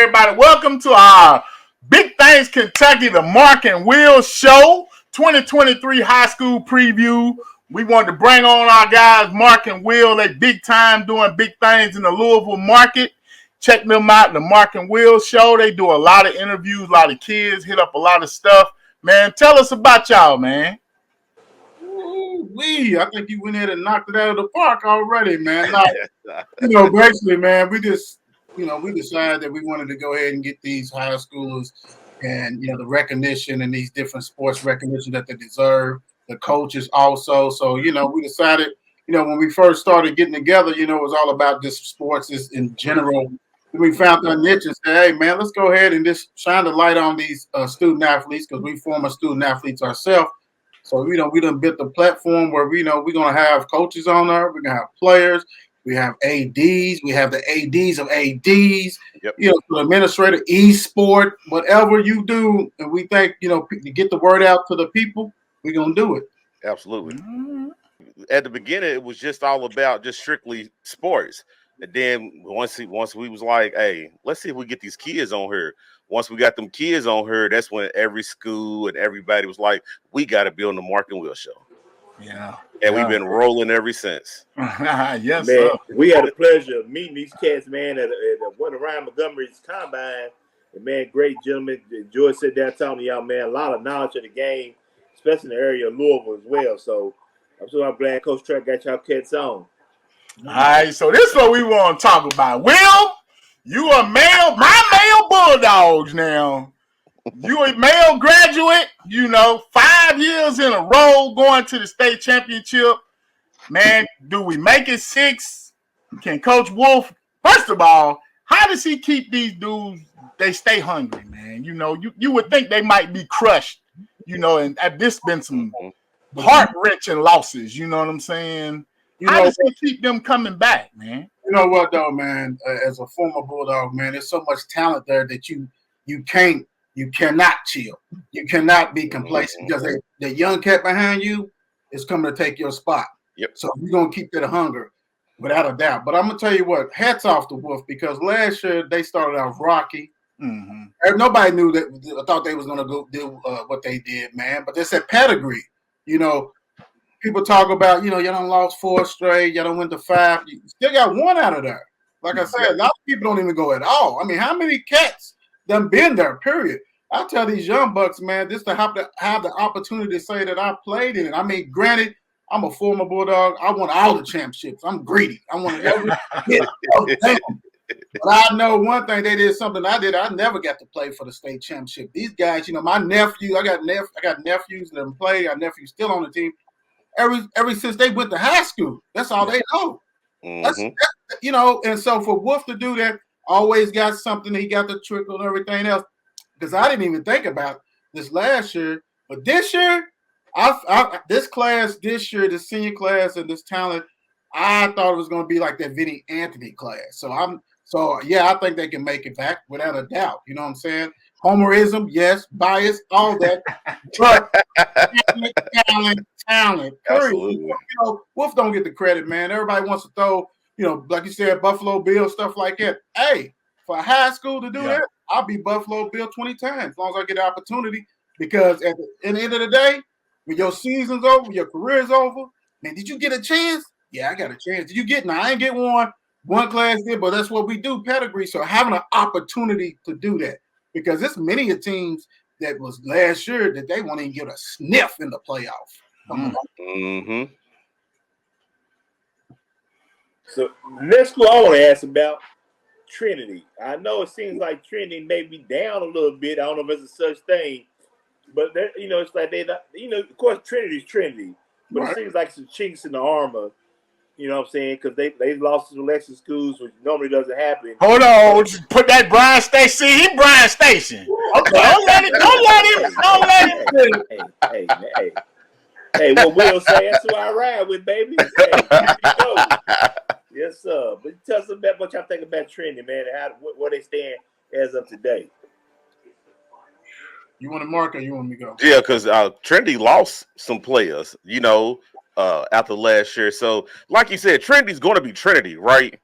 everybody. Welcome to our Big Things Kentucky, the Mark and Will Show, 2023 high school preview. We wanted to bring on our guys, Mark and Will. They big time doing big things in the Louisville market. Check them out, the Mark and Will Show. They do a lot of interviews, a lot of kids, hit up a lot of stuff. Man, tell us about y'all, man. I think you went ahead and knocked it out of the park already, man. Basically, man, we decided that we wanted to go ahead and get these high schoolers and, the recognition and these different sports recognition that they deserve, the coaches also. So, we decided, when we first started getting together, it was all about just sports in general. We found our niche and said, hey, man, let's go ahead and just shine the light on these student athletes because we former student athletes ourselves. So, we done built the platform where we're going to have coaches on there. We're going to have players. We have ADs. We have the ADs of ADs. Yep. The administrator, e-sport, whatever you do. And we think, to get the word out to the people, we're going to do it. Absolutely. Mm-hmm. At the beginning, it was just all about just strictly sports. And then once we was like, hey, let's see if we get these kids on here. Once we got them kids on here, that's when every school and everybody was like, we got to be on the Mark and Will Show. Yeah. And we've been rolling ever since. Yes, man, sir. We had the pleasure of meeting these cats, man, at one of Ryan Montgomery's combine. And, man, great gentlemen. George said that, telling y'all, man, a lot of knowledge of the game, especially in the area of Louisville as well. So I'm glad Coach Trent got y'all cats on. All right, so this is what we want to talk about. Will, you a male, my male Bulldogs now. You a male graduate, 5 years in a row going to the state championship. Man, do we make it 6? Can Coach Wolf, first of all, how does he keep these dudes, they stay hungry, man? You would think they might be crushed, and this been some heart-wrenching losses, you know what I'm saying? How does he keep them coming back, man? You know what, though, man? As a former Bulldog, man, there's so much talent there that you cannot chill. You cannot be complacent because the young cat behind you is coming to take your spot. Yep. So you're going to keep that hunger without a doubt. But I'm going to tell you what, hats off to Wolf because last year they started off rocky. Mm-hmm. Nobody knew that. I thought they was going to go do what they did, man. But they said pedigree. People talk about, y'all done lost 4 straight. Y'all done went to 5. You still got 1 out of there. Like I said, a lot of people don't even go at all. I mean, how many cats done been there, period? I tell these young bucks, man, just to have the opportunity to say that I played in it. I mean, granted, I'm a former Bulldog. I want all the championships. I'm greedy. I want every hit of them. But I know one thing, they did something I did. I never got to play for the state championship. These guys, my nephew, I got nephews that play. Our nephew's still on the team. Ever since they went to high school, that's all they know. Mm-hmm. And so for Wolf to do that, always got something. He got the trickle and everything else. Because I didn't even think about this last year, but this year, this year, the senior class and this talent, I thought it was going to be like that Vinny Anthony class. So I think they can make it back without a doubt. You know what I'm saying? Homerism, yes, bias, all that, but talent. Absolutely. Wolf don't get the credit, man. Everybody wants to throw, like you said, Buffalo Bill, stuff like that. Hey, for high school to do that, I'll be Buffalo Bill 20 times as long as I get the opportunity. Because at the end of the day, when your season's over, your career's over, man, did you get a chance? Yeah, I got a chance. Did you get? Now, I ain't get one. One class did, but that's what we do, pedigree. So having an opportunity to do that. Because there's many teams that was last year that they won't even get a sniff in the playoff. Mm-hmm. So next school I want to ask about Trinity. I know it seems like Trinity may be down a little bit. I don't know if it's a such thing, but it's like they, of course Trinity's Trinity, but It seems like some chinks in the armor. You know what I'm saying? Because they lost to selection schools, which normally doesn't happen. Hold on, put that Brian Station. See, he Brian Station. Okay, don't let him. Hey, what Will say? That's who I ride with, baby. Yes, sir. But tell us about what y'all think about Trinity, man, and where they stand as of today. You want to mark or you want me to go? Yeah, because Trinity lost some players, after last year. So, like you said, Trinity's going to be Trinity, right?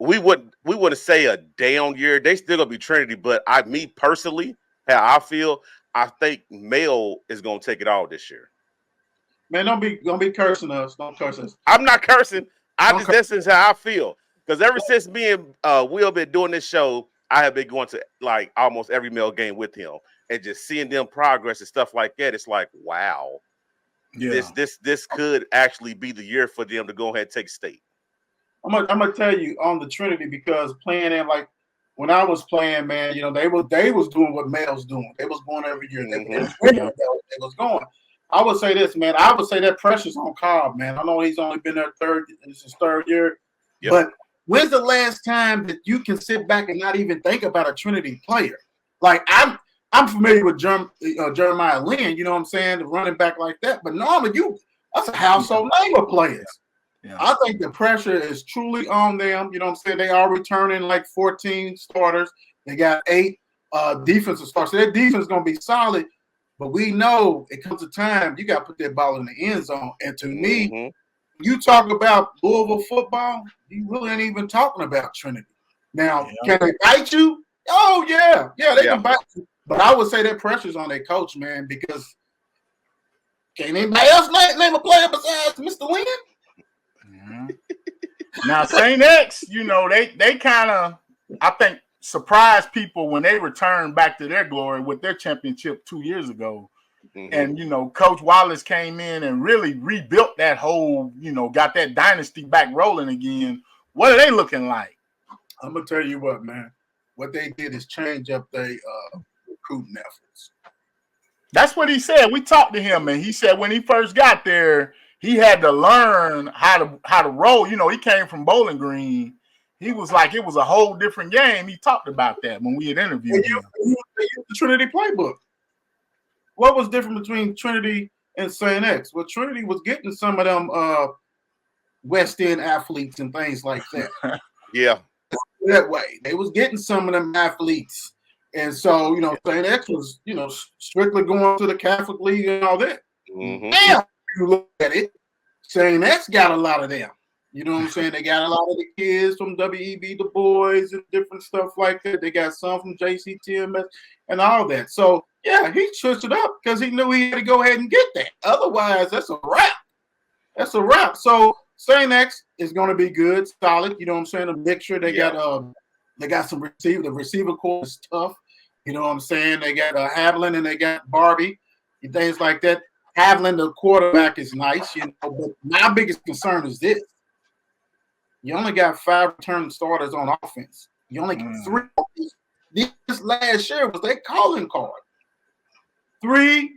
we wouldn't say a down year. They still gonna be Trinity, but me personally, how I feel, I think Male is gonna take it all this year. Man, don't be cursing us. Don't curse us. I'm not cursing. This is how I feel. Because ever since me and Will been doing this show, I have been going to like almost every Male game with him and just seeing them progress and stuff like that. It's like, wow, this could actually be the year for them to go ahead and take state. I'm gonna tell you on the Trinity, because playing in, like when I was playing, man, they was doing what Male's doing. They was going every year. They was going. I would say this, man. I would say that pressure's on Cobb, man. I know he's only been there this is his third year, but when's the last time that you can sit back and not even think about a Trinity player? Like I'm familiar with Jeremiah Lynn, you know what I'm saying, the running back like that. But normally that's a household name of players. Yeah. I think the pressure is truly on them. You know what I'm saying? They are returning like 14 starters. They got 8 defensive starters. So their defense is going to be solid. But we know it comes a time you got to put that ball in the end zone. And to me, you talk about Louisville football, you really ain't even talking about Trinity. Now, can they bite you? Oh, yeah. Yeah, they can bite you. But I would say that pressure's on their coach, man, because can anybody else name a player besides Mr. Lynn? Now, St. X, they kind of, I think, surprised people when they returned back to their glory with their championship 2 years ago. And, Coach Wallace came in and really rebuilt that whole, got that dynasty back rolling again. What are they looking like? I'm going to tell you what, man. What they did is change up their recruiting efforts. That's what he said. We talked to him, and he said when he first got there, he had to learn how to roll. He came from Bowling Green. He was like, it was a whole different game. He talked about that when we had interviewed him. He used the Trinity playbook. What was different between Trinity and St. X? Well, Trinity was getting some of them West End athletes and things like that. Yeah. That way. They was getting some of them athletes. And so, St. X was, strictly going to the Catholic League and all that. Now, if you look at it, St. X got a lot of them. You know what I'm saying? They got a lot of the kids from WEB, the boys, and different stuff like that. They got some from JCTMS and all that. So, yeah, he switched it up because he knew he had to go ahead and get that. Otherwise, that's a wrap. That's a wrap. So, St. X is going to be good, solid. You know what I'm saying? A mixture. They got some receiver. The receiver core is tough. You know what I'm saying? They got Havlin and they got Barbie and things like that. Havlin, the quarterback, is nice, but my biggest concern is this. You only got 5 returning starters on offense. You only got 3. This last year was their calling card. 3.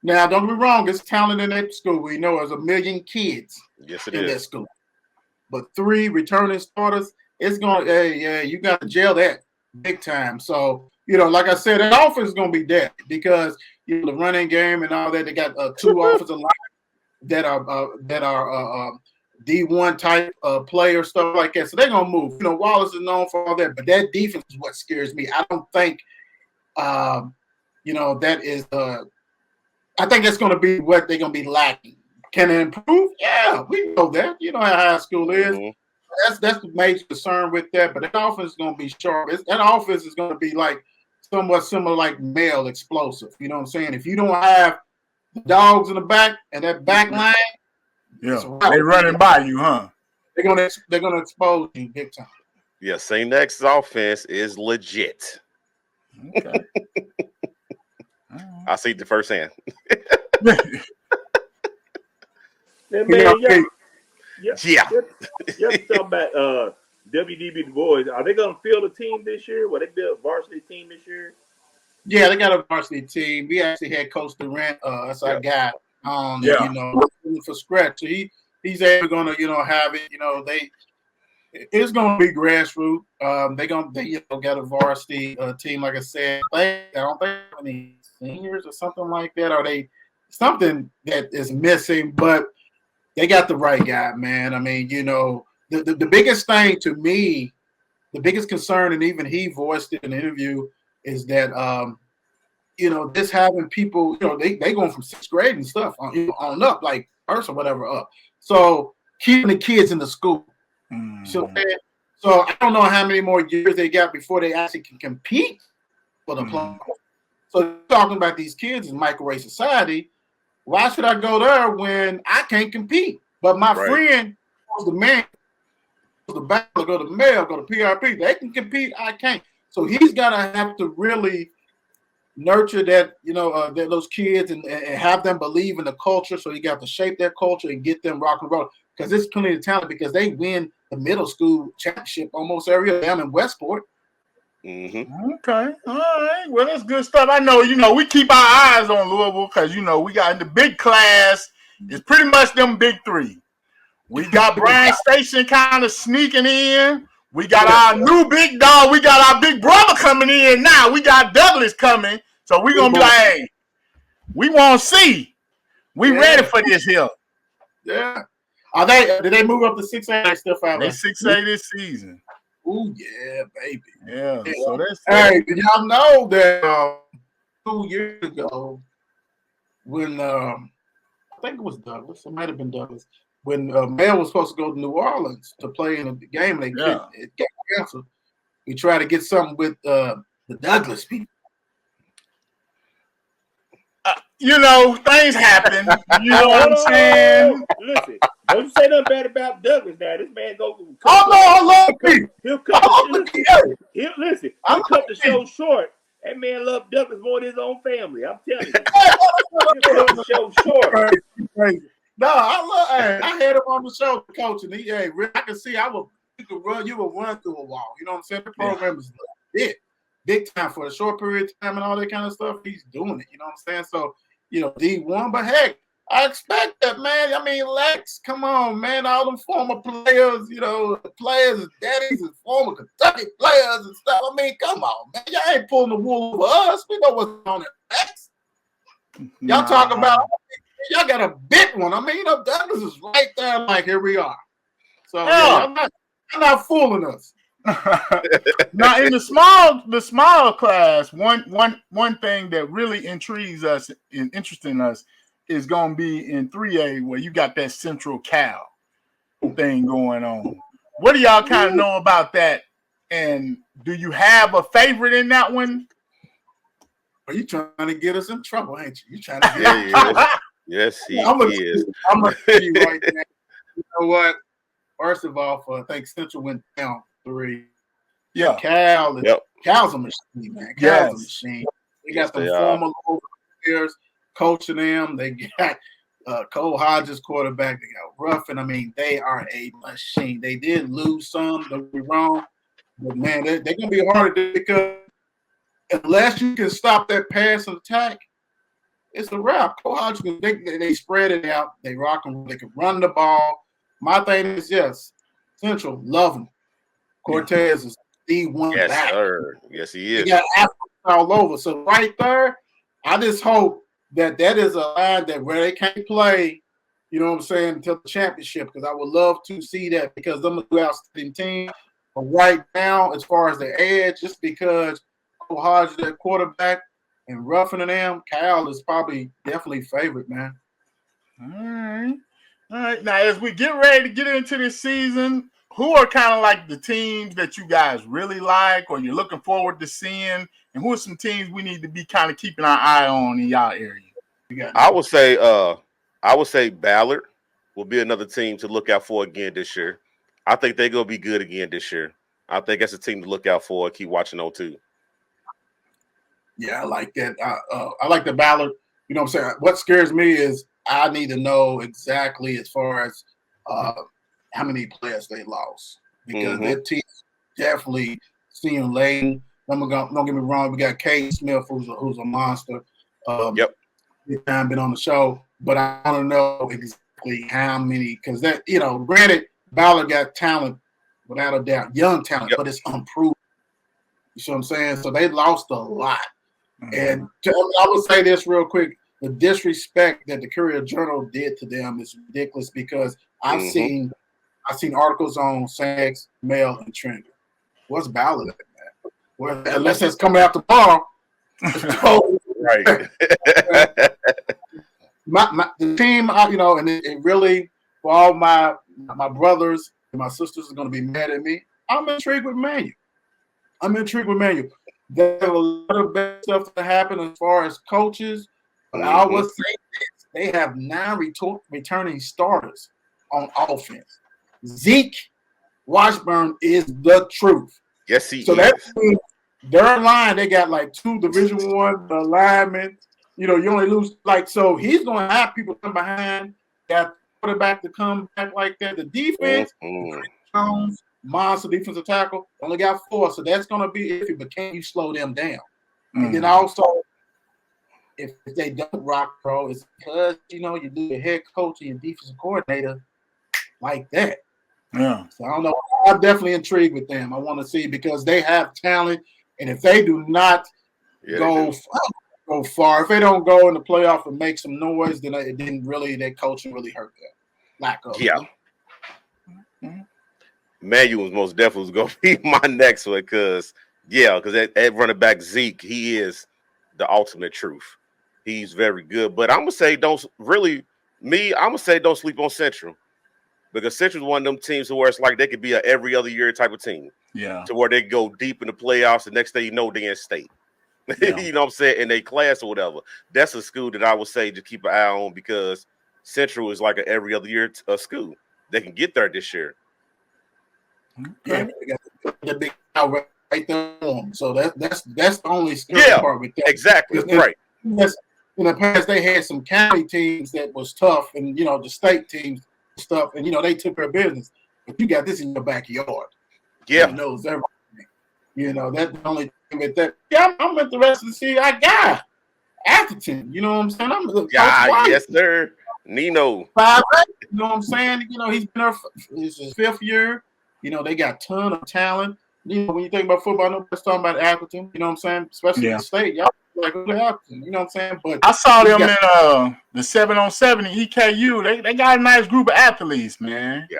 Now, don't get me wrong. It's talent in that school. We know there's 1 million kids in that school. But 3 returning starters, it's going to, you got to jail that big time. So, like I said, that offense is going to be dead because the running game and all that. They got 2 offensive line that are D1 type players, stuff like that. So they're gonna move. Wallace is known for all that, but that defense is what scares me. I don't think, that is. I think that's gonna be what they're gonna be lacking. Can it improve? Yeah, we know that. You know how high school is. That's the major concern with that. But that offense is gonna be sharp. That offense is gonna be like somewhat similar, like Male explosive. You know what I'm saying? If you don't have dogs in the back and that back line. Yeah, they running by you, huh? They're gonna expose you big time. Yeah, St. X's offense is legit. Okay. I see the first hand. You're talking about WDB the boys. Are they gonna field a team this year? Will they build a varsity team this year? Yeah, they got a varsity team. We actually had Coach Durant. That's our guy. For scratch. So he's able going to have it. It's going to be grassroots. They got a varsity team, like I said. I don't think any seniors or something like that. Or they something that is missing, but they got the right guy, man. I mean, the biggest thing to me, the biggest concern, and even he voiced it in an interview, is that this having people, they going from 6th grade and stuff on up, like first or whatever up. So keeping the kids in the school. So I don't know how many more years they got before they actually can compete for the playoffs. So talking about these kids in microwave society, why should I go there when I can't compete? But my friend goes to man, goes to Battle, go to Male, go to PRP. They can compete. I can't. So he's gotta have to really nurture that, those kids and have them believe in the culture. So you got to shape their culture and get them rock and roll. Because there's plenty of talent because they win the middle school championship almost every year down in Westport. Mm-hmm. Okay. All right. Well, that's good stuff. I know, we keep our eyes on Louisville because, we got in the big class. It's pretty much them big three. We got Bryan Station kind of sneaking in. We got our new big dog. We got our big brother coming in now. We got Douglas coming. So we're going to be like, hey, we want to see. We ready for this here. Yeah. Did they move up to 6A? They still 5A? They 6A this season. Oh, yeah, baby. Yeah. So that's hey, did y'all know that 2 years ago when I think it was Douglas, it might have been Douglas, when Mel was supposed to go to New Orleans to play in a game, it got canceled. We tried to get something with the Douglas people. Things happen. You know what I'm saying? Listen, don't you say nothing bad about Douglas now. This man I love you. He'll cut the show short. That man loved Douglas more than his own family. I'm telling you. He'll cut the show short. Crazy. No, I had him on the show, coach, and I can see you would run through a wall. You know what I'm saying? The program is big time for a short period of time and all that kind of stuff. He's doing it. You know what I'm saying? So, D1, but heck, I expect that, man. I mean, Lex, come on, man. All them former players, players and daddies and former Kentucky players and stuff. I mean, come on, man. Y'all ain't pulling the wool over us. We know what's on it, Lex. Y'all talk about, y'all got a big one. I mean, Douglas is right there, like, here we are. So, y'all not fooling us. Now, in the small class, one thing that really intrigues us and interesting us is going to be in 3A, where you got that Central Cal thing going on. What do y'all kind of know about that? And do you have a favorite in that one? Are you trying to get us in trouble, ain't you? You trying to get us in trouble? Yes, he is. I'm going to tell you right now. You know what? First of all, I think Central went down 3. Yeah. Cal's a machine, man. Cal's a machine. They got some former players coaching them. They got Cole Hodges quarterback. They got Ruffin. I mean, they are a machine. They did lose some, don't be wrong. But, man, they're going to be hard to do because unless you can stop that pass and attack, it's a wrap. Cole Hodges, they spread it out. They rock them. They can run the ball. My thing is, yes, Central, love them. Cortez is D1 back. Sir. Yes, he is. He got athletes all over. So right there, I just hope that is a line that where they can't play, you know what I'm saying, until the championship, because I would love to see that because them are two outstanding teams. But right now, as far as the edge, just because Cole Hodges, that quarterback, and Ruffin and them, Cal is probably definitely favorite, man. All right. Now, as we get ready to get into this season, who are kind of like the teams that you guys really like or you're looking forward to seeing? And who are some teams we need to be kind of keeping our eye on in y'all area? I would say Ballard will be another team to look out for again this year. I think they're going to be good again this year. I think that's a team to look out for. Keep watching on too. Yeah, I like that. I like the Ballard. You know what I'm saying? What scares me is I need to know exactly as far as how many players they lost because their team definitely seeing Layton. Don't get me wrong. We got Cade Smith, who's a monster. Big time been on the show, but I want to know exactly how many because that granted, Ballard got talent without a doubt, young talent, but it's unproven. You see what I'm saying? So they lost a lot. And I would say this real quick. The disrespect that the Courier Journal did to them is ridiculous because I've seen articles on Sags, Mel, and Trinity. What's Ballard at, man? Well, unless it's coming out tomorrow. Right. The team, and it really, for all my brothers and my sisters are going to be mad at me. I'm intrigued with Manuel. There's a lot of bad stuff to happen as far as coaches, but I would say this, they have 9 returning starters on offense. Zeke Washburn is the truth. Yes, he so is. That means their line, they got like 2 Division I linemen. You only lose so he's going to have people come behind, got quarterback to come back like that. The defense, Jones, monster defensive tackle, only got 4, so that's going to be iffy. But can you slow them down? And then also, if they don't rock, bro, it's because you do the head coach and your defensive coordinator like that. Yeah. So I don't know. I'm definitely intrigued with them. I want to see because they have talent, and if they do not go far, if they don't go in the playoff and make some noise, then it didn't really. That coaching really hurt them. Lack of. Yeah. Manuel was most definitely going to be my next one because at running back Zeke, he is the ultimate truth. He's very good, but I'm gonna say don't sleep on Central. Because Central's one of them teams where it's like they could be a every other year type of team. Yeah. To where they go deep in the playoffs, the next thing you know, they're in state. Yeah. You know what I'm saying? In their class or whatever. That's a school that I would say to keep an eye on because Central is like an every other year school. They can get there this year. Yeah, they got the big out right there. So that's the only scary part with that. Exactly. Right. In the past, they had some county teams that was tough, and the state teams stuff, and they took their business. But you got this in your backyard. Yeah, knows everything. That's the only thing with that. Yeah, I'm interested to see. I got Atherton. You know what I'm saying? Yes, sir. Nino. 5'8", you know what I'm saying? He's been there. This is his 5th year. They got a ton of talent. When you think about football, nobody's talking about Atherton. You know what I'm saying? Especially in the state, y'all like who the Atherton. You know what I'm saying? But I saw them in the 7-on-7 in EKU. They got a nice group of athletes, man. Yeah.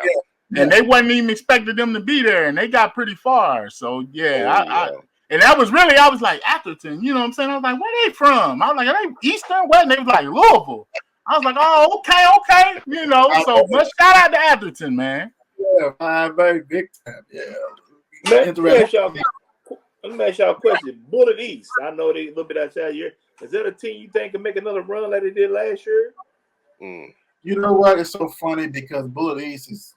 And they wasn't even expecting them to be there, and they got pretty far. So and that was really, I was like, Atherton, you know what I'm saying? I was like, where they from? I was like, are they Eastern? West? And they was like, Louisville. I was like, oh, okay. So much shout out to Atherton, man. Yeah, very big time. Yeah. Let me ask y'all a question. Bullet East, I know they a little bit outside here. Is that a team you think can make another run like they did last year? You know what? It's so funny because Bullet East is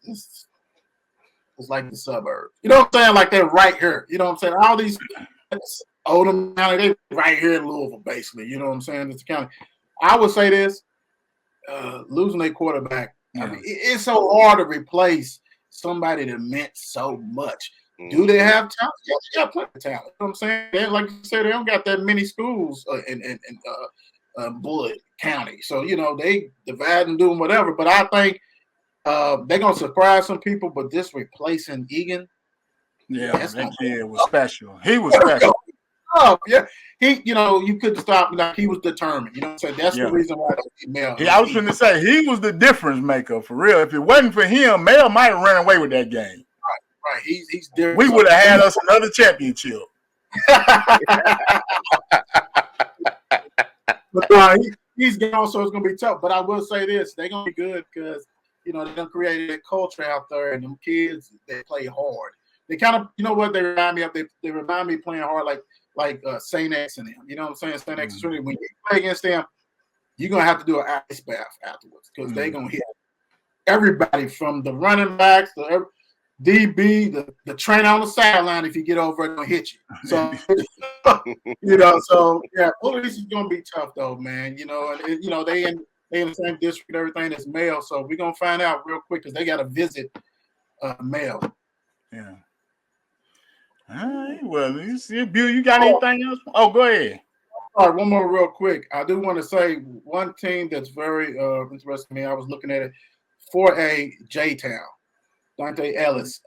like the suburbs. You know what I'm saying? Like they're right here. You know what I'm saying? All these Oldham County, they right here in Louisville, basically. You know what I'm saying? It's the county. I would say this: losing their quarterback. I mean, it's so hard to replace somebody that meant so much. Do they have talent? Yes, they got plenty of talent. You know what I'm saying? Like you said, they don't got that many schools in Bullitt County. So, they divide and doing whatever. But I think they're going to surprise some people. But this replacing Egan. Yeah, that kid was special. He was special. Oh, yeah. He, you couldn't stop him. Like, he was determined. You know what I'm saying? That's the reason why Mel. I was going to say, he was the difference maker, for real. If it wasn't for him, Mel might have run away with that game. Right. He's different. We would have had us another championship. But he's gone, so it's going to be tough. But I will say this. They're going to be good because, they done created a culture out there, and them kids, they play hard. They kind of, they remind me of? They remind me of playing hard like St. X and them. You know what I'm saying? St. X is really, when you play against them, you're going to have to do an ice bath afterwards because they're going to hit everybody from the running backs to DB, the trainer on the sideline. If you get over it, going to hit you. So, police is going to be tough though, man. And they in the same district and everything as Male. So we're going to find out real quick because they got to visit Male. Yeah. All right. Well, Bill, you got anything else? Oh, go ahead. All right, one more real quick. I do want to say one team that's very interesting to me. I was looking at it. 4A J-Town, Dante Ellis.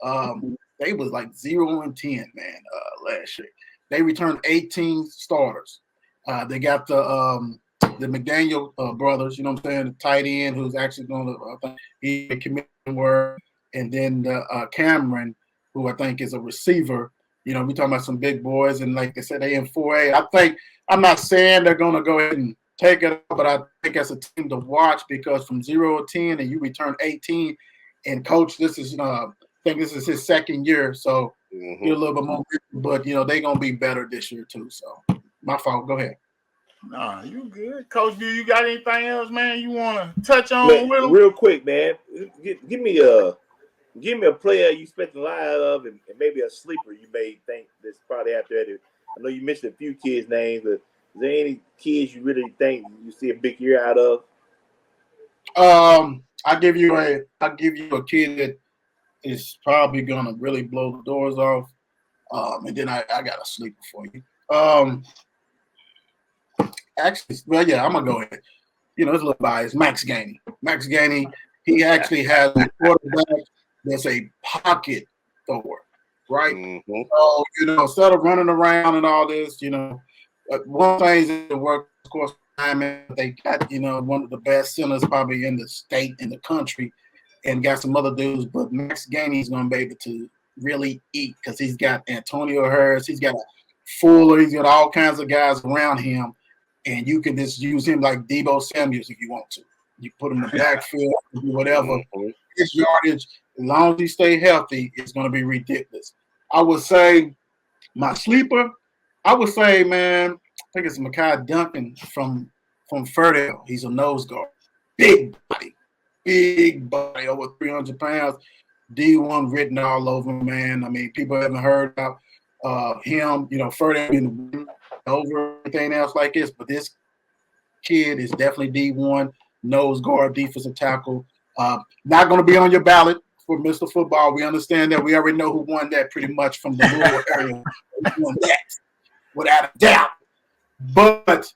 They was like 0-10, man, last year. They returned 18 starters. They got the McDaniel brothers, you know what I'm saying, the tight end who's actually going to he committed work, and then Cameron, who I think is a receiver. We're talking about some big boys, and like I said, they in 4A. I'm not saying they're going to go ahead and take it, but I think that's a team to watch because from 0-10 and you return 18, and coach, this is think this is his second year, so Mhm. get a little bit more. But they're gonna be better this year too. So my fault. Go ahead. Nah, you good, Coach D. You got anything else, man? You want to touch on with him? Real quick, man. Give me a player you spent the line of, and maybe a sleeper you may think that's probably out there. I know you mentioned a few kids' names, but is there any kids you really think you see a big year out of? I'll give you a kid that is probably gonna really blow the doors off. And then I got a sleeper for you. Actually, well, yeah, I'm gonna go ahead. It's a little biased. Max Gainey. Max Gainey, he actually has a quarterback that's a pocket thrower, right? Mm-hmm. So, instead of running around and all this, one thing that works, of course, they got, one of the best centers probably in the state, in the country, and got some other dudes, but Max Gainey's going to be able to really eat because he's got Antonio Harris, he's got Fuller, he's got all kinds of guys around him, and you can just use him like Deebo Samuels if you want to. You put him in the backfield, whatever. Mm-hmm. His yardage, as long as he stay healthy, it's going to be ridiculous. I would say my sleeper, I would say, man, I think it's Mekhi Duncan from Ferndale. He's a nose guard. Big body, over 300 pounds. D1 written all over him, man. I mean, people haven't heard about him, Ferndale being over everything else like this, but this kid is definitely D1, nose guard, defensive tackle. Not going to be on your ballot for Mr. Football. We understand that. We already know who won that pretty much from the Louisville area. Who won that, without a doubt. But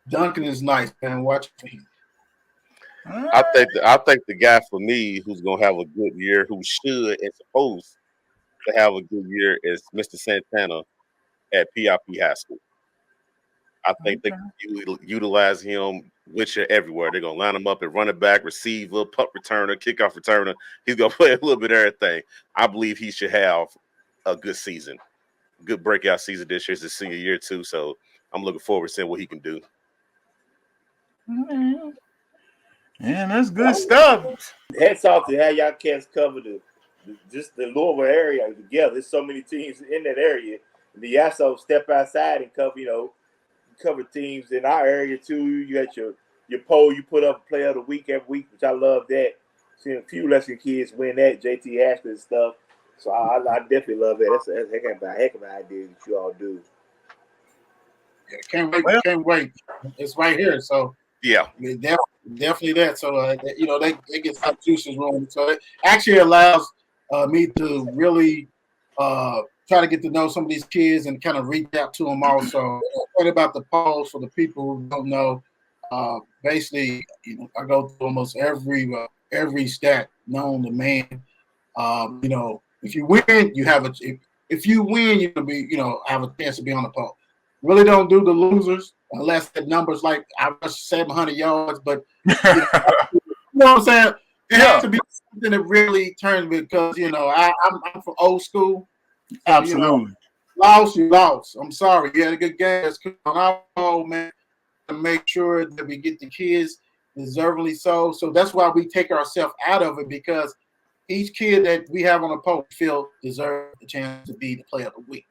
Duncan is nice, man. Watch for him. I think the guy for me who's gonna have a good year, who should and supposed to have a good year, is Mr. Santana at PIP High School. I think they can utilize him with you everywhere. They're gonna line him up at running back, receiver, punt returner, kickoff returner. He's gonna play a little bit of everything. I believe he should have a good season, good breakout season this year. It's his senior year too, so I'm looking forward to seeing what he can do. Yeah, that's good stuff. Hats off to how y'all cats cover just the Louisville area together. There's so many teams in that area. And the also step outside and cover teams in our area too. You got your poll you put up, player of the week every week, which I love that. Seeing a few Lexington kids win that, JT Ashton and stuff. So I definitely love that. That's a heck of an idea that you all do. Yeah, can't wait. It's right here, so yeah, definitely that. So they get some juices rolling. So it actually allows me to really try to get to know some of these kids and kind of reach out to them also. What about the polls for the people who don't know? Basically, I go through almost every stat known to man. If you win, you have if you win, you can be have a chance to be on the poll. Really don't do the losers unless the numbers like I rushed 700 yards, but you know what I'm saying? It has to be something that really turns because I'm from old school. So, Absolutely. You lost. I'm sorry. You had a good game. That's on our role, man, to make sure that we get the kids deservingly so. So that's why we take ourselves out of it, because each kid that we have on the poll field deserves a chance to be the player of the week.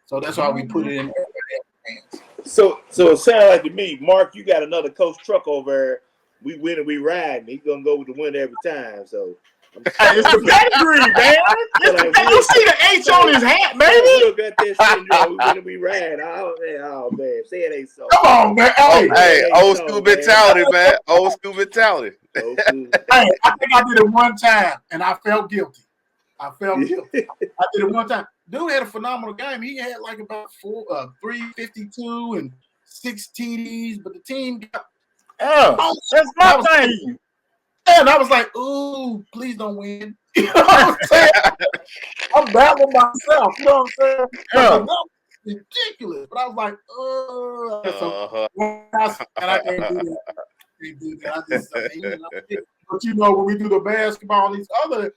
So that's why we put it in everybody else's hands. So it sounds like to me, Mark, you got another Coach Truck over there. We win and we ride. He's gonna go with the win every time. So it's the pedigree, man. You see the H on his hat, baby. Look at this syndrome. We win and we ride. Oh man, say it ain't so. Come on, man. Hey, old school mentality, man. Old school mentality. Hey, I think I did it one time and I felt guilty. I did it one time. Dude had a phenomenal game. He had like about 352 and 6 TDs, but the team got. That's my thing. And I was like, ooh, please don't win. You know what I'm saying? I'm battling myself. You know what I'm saying? That was ridiculous. But I was like, and I can't do that. But when we do the basketball, these other,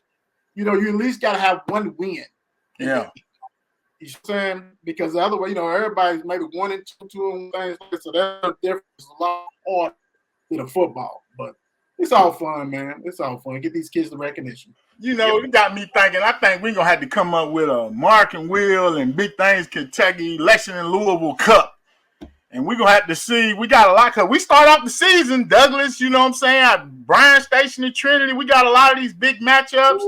you at least got to have one win. Yeah. You know what I'm saying? Because the other way, everybody's maybe 1 and 2 and things like that. So that's different. It's a lot harder than a football. But it's all fun, man. It's all fun. Get these kids the recognition. You know, it got me thinking. I think we're gonna have to come up with a Mark and Will and Big Things Kentucky Lexington Louisville Cup. And we're gonna have to see. We got a lot because we start off the season, Douglas, you know what I'm saying? At Bryan Station and Trinity, we got a lot of these big matchups.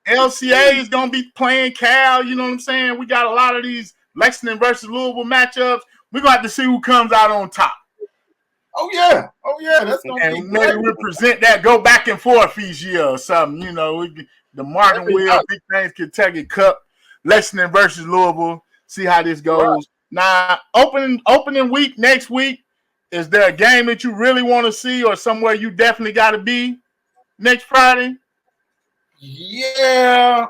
LCA is gonna be playing Cal, you know what I'm saying? We got a lot of these Lexington versus Louisville matchups. We're gonna have to see who comes out on top. Oh yeah, that's gonna be. And maybe we present that, go back and forth each year or something. You know, the Mark and Will Big Things Kentucky Cup, Lexington versus Louisville. See how this goes. Right. Now, opening week next week. Is there a game that you really want to see, or somewhere you definitely got to be next Friday? Yeah,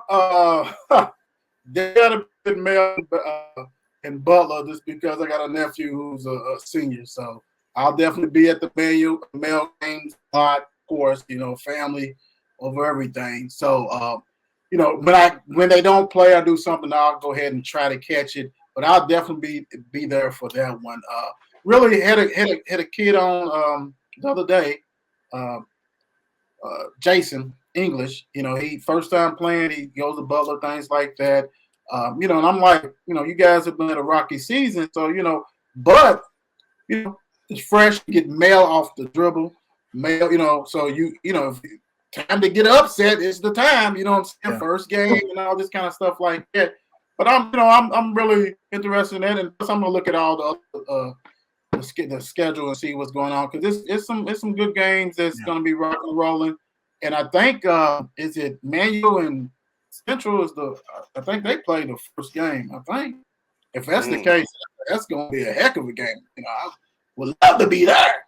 they got a bit Mel and Butler just because I got a nephew who's a senior, so I'll definitely be at the Mel games a lot, of course, you know, family over everything. So, you know, when they don't play or do something, I'll go ahead and try to catch it. But I'll definitely be there for that one. Really had a kid on the other day, Jason English. You know, he first time playing. He goes to Butler, things like that. You know, and I'm like, you know, you guys have been at a rocky season, so you know, but you know, it's fresh. You get Mel off the dribble, Mel. You know, so you know, if time to get upset is the time. You know what I'm saying? Yeah. First game and all this kind of stuff like that. But I'm really interested in that, and I'm gonna look at all the schedule and see what's going on because it's some good games that's gonna be rocking and rolling. And I think is it Manual and Central is I think they played the first game. I think if that's the case, that's gonna be a heck of a game. You know, I would love to be there.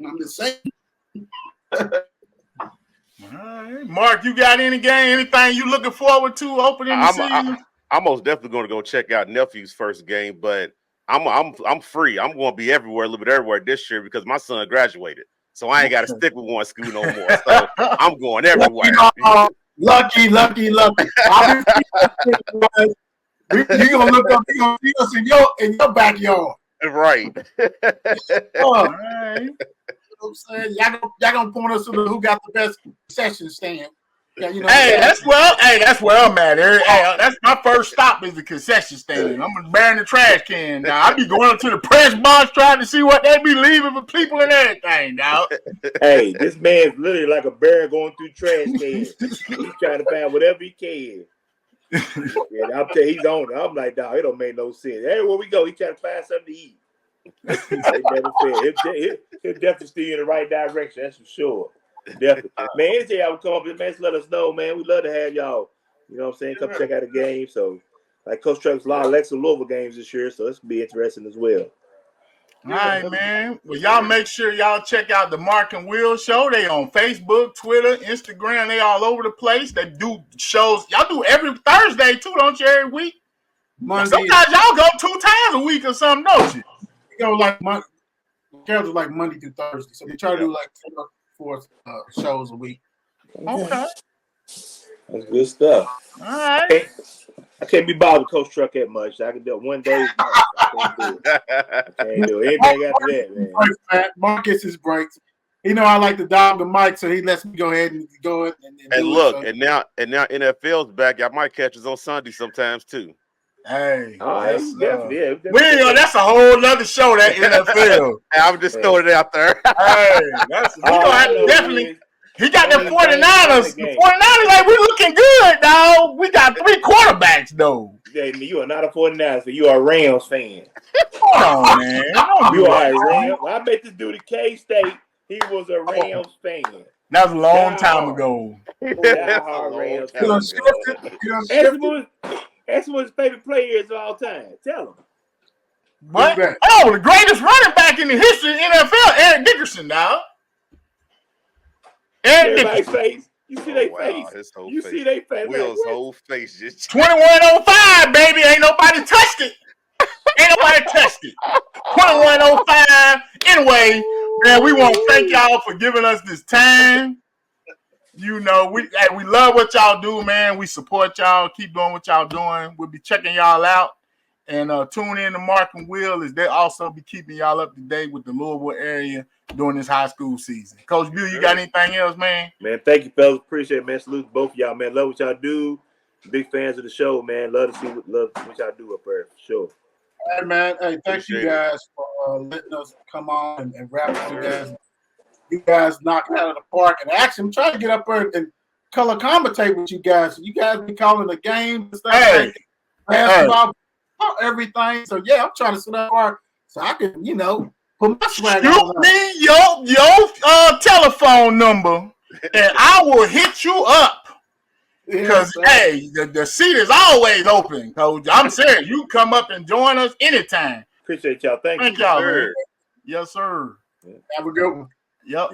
I'm just saying. All right. Mark, you got anything you looking forward to opening the season? I'm most definitely going to go check out Nephew's first game, but I'm free. I'm going to be everywhere, a little bit everywhere this year because my son graduated, so I ain't got to stick with one school no more. So I'm going everywhere. Lucky. You're gonna look up. You're gonna see us in your backyard. Right. All right. You know what I'm saying? Y'all gonna point us to who got the best concession stand. Yeah, you know, that's where I'm at. Hey, that's my first stop is the concession stand. I'm bearing the trash can now. I be going up to the press box trying to see what they be leaving for people and everything, dog. Hey, this man's literally like a bear going through trash cans. He's trying to find whatever he can. And I'm telling you, he's on it. I'm like, dog, it don't make no sense. Everywhere we go, he trying to find something to eat. He'll definitely steer you in the right direction, that's for sure. Definitely. Man, anything y'all come up with, man, just let us know, man. We'd love to have y'all, you know what I'm saying, come check out a game. So, like Coach Truck's a lot of Lexington Louisville games this year, so it's going to be interesting as well. All right, man. Well, y'all make sure y'all check out the Mark and Will Show. They on Facebook, Twitter, Instagram. They all over the place. They do shows. Y'all do every Thursday, too, don't you, every week? Monday. Sometimes y'all go 2 times a week or something, don't you? You go like Monday. Schedule's like Monday through Thursday. So we try to do like 4 shows a week. Okay. That's good stuff. All right. I can't be bothered with Coach Truck that much. I can do it one day. I can't do it. Anything after that, man. Mark gets his breaks. You know, I like to dog the mic, so he lets me go ahead and go and look, it, so. and now NFL's back. Y'all might catch us on Sunday sometimes too. Hey, definitely. That's a whole nother show, that NFL. I'm just throwing it out there. Hey, we gonna have to definitely. He got the 49ers. The 49ers, like, we looking good, dog. We got 3 quarterbacks, though. Yeah, you are not a 49ers fan. You are a Rams fan. Hold on, man. You are a Rams. Well, I bet this dude at K-State, he was a Rams fan. That was a long time ago. Ask him what his favorite player is of all time. Tell him. What? Oh, the greatest running back in the history of the NFL, Eric Dickerson, dog. Everybody's face. You see their face. You see their face. Will's whole face just 2105, baby. Ain't nobody touched it. 2105. Anyway, man, we want to thank y'all for giving us this time. You know, we love what y'all do, man. We support y'all. Keep doing what y'all doing. We'll be checking y'all out. And tune in to Mark and Will as they also be keeping y'all up to date with the Louisville area during this high school season. Coach Bill, you got anything else, man? Man, thank you, fellas. Appreciate it, man. Salute to both of y'all, man. Love what y'all do. Big fans of the show, man. Love to see what y'all do up there, for sure. Hey, man. Hey, thank you guys for letting us come on and rap with you guys. You guys knocking out of the park. And actually, I'm trying to get up there and color commentate with you guys. You guys be calling the games and stuff. Basketball, everything. So, yeah, I'm trying to sit up there so I can, put my swag on. Shoot me your telephone number, and I will hit you up. Because, the seat is always open, Coach. I'm serious. You come up and join us anytime. Appreciate y'all. Thank you, y'all, man. Yes, sir. Have a good one. Yep.